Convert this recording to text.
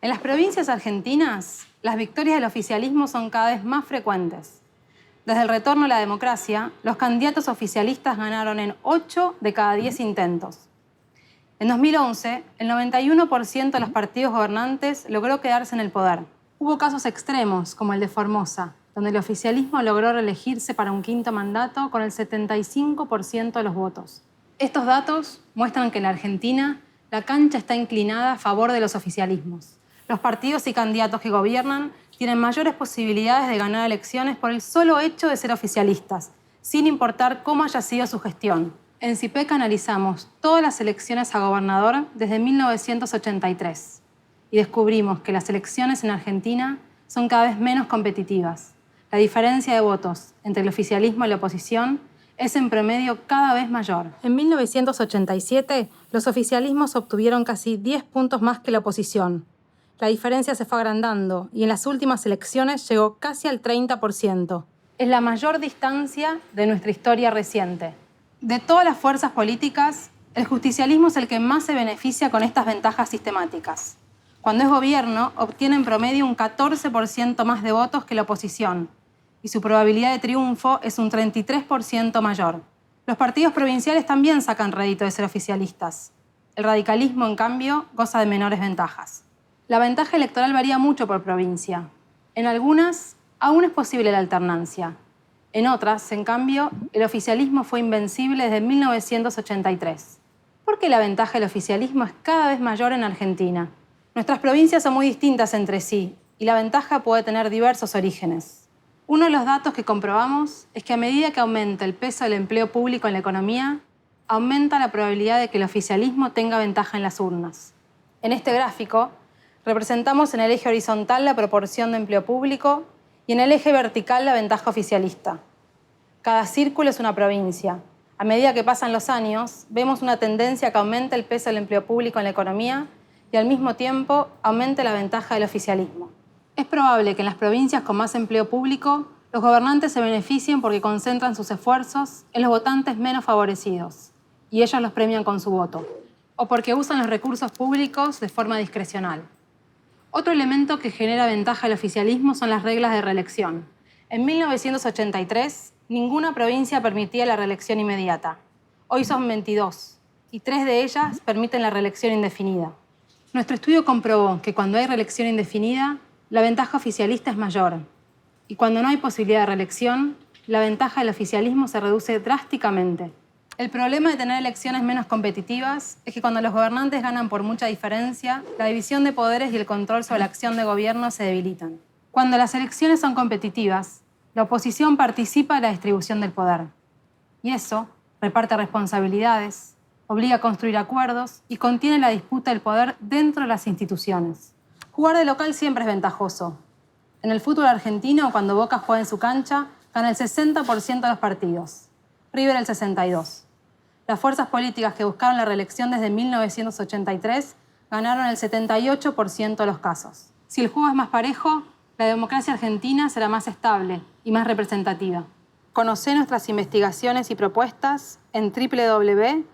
En las provincias argentinas, las victorias del oficialismo son cada vez más frecuentes. Desde el retorno a la democracia, los candidatos oficialistas ganaron en 8 de cada 10 intentos. En 2011, el 91% de los partidos gobernantes logró quedarse en el poder. Hubo casos extremos, como el de Formosa, donde el oficialismo logró reelegirse para un quinto mandato con el 75% de los votos. Estos datos muestran que en la Argentina la cancha está inclinada a favor de los oficialismos. Los partidos y candidatos que gobiernan tienen mayores posibilidades de ganar elecciones por el solo hecho de ser oficialistas, sin importar cómo haya sido su gestión. En CIPEC analizamos todas las elecciones a gobernador desde 1983 y descubrimos que las elecciones en Argentina son cada vez menos competitivas. La diferencia de votos entre el oficialismo y la oposición es en promedio cada vez mayor. En 1987, los oficialismos obtuvieron casi 10 puntos más que la oposición. La diferencia se fue agrandando y en las últimas elecciones llegó casi al 30%. Es la mayor distancia de nuestra historia reciente. De todas las fuerzas políticas, el justicialismo es el que más se beneficia con estas ventajas sistemáticas. Cuando es gobierno, obtiene en promedio un 14% más de votos que la oposición y su probabilidad de triunfo es un 33% mayor. Los partidos provinciales también sacan rédito de ser oficialistas. El radicalismo, en cambio, goza de menores ventajas. La ventaja electoral varía mucho por provincia. En algunas, aún es posible la alternancia. En otras, en cambio, el oficialismo fue invencible desde 1983. ¿Por qué la ventaja del oficialismo es cada vez mayor en Argentina? Nuestras provincias son muy distintas entre sí y la ventaja puede tener diversos orígenes. Uno de los datos que comprobamos es que a medida que aumenta el peso del empleo público en la economía, aumenta la probabilidad de que el oficialismo tenga ventaja en las urnas. En este gráfico, representamos en el eje horizontal la proporción de empleo público y en el eje vertical la ventaja oficialista. Cada círculo es una provincia. A medida que pasan los años, vemos una tendencia a que aumente el peso del empleo público en la economía y al mismo tiempo aumente la ventaja del oficialismo. Es probable que en las provincias con más empleo público, los gobernantes se beneficien porque concentran sus esfuerzos en los votantes menos favorecidos y ellos los premian con su voto, o porque usan los recursos públicos de forma discrecional. Otro elemento que genera ventaja al oficialismo son las reglas de reelección. En 1983, ninguna provincia permitía la reelección inmediata. Hoy son 22, y 3 de ellas permiten la reelección indefinida. Nuestro estudio comprobó que cuando hay reelección indefinida, la ventaja oficialista es mayor. Y cuando no hay posibilidad de reelección, la ventaja del oficialismo se reduce drásticamente. El problema de tener elecciones menos competitivas es que cuando los gobernantes ganan por mucha diferencia, la división de poderes y el control sobre la acción de gobierno se debilitan. Cuando las elecciones son competitivas, la oposición participa de la distribución del poder. Y eso reparte responsabilidades, obliga a construir acuerdos y contiene la disputa del poder dentro de las instituciones. Jugar de local siempre es ventajoso. En el fútbol argentino, cuando Boca juega en su cancha, gana el 60% de los partidos. River el 62%. Las fuerzas políticas que buscaron la reelección desde 1983 ganaron el 78% de los casos. Si el juego es más parejo, la democracia argentina será más estable y más representativa. Conocé nuestras investigaciones y propuestas en www.cipec.org.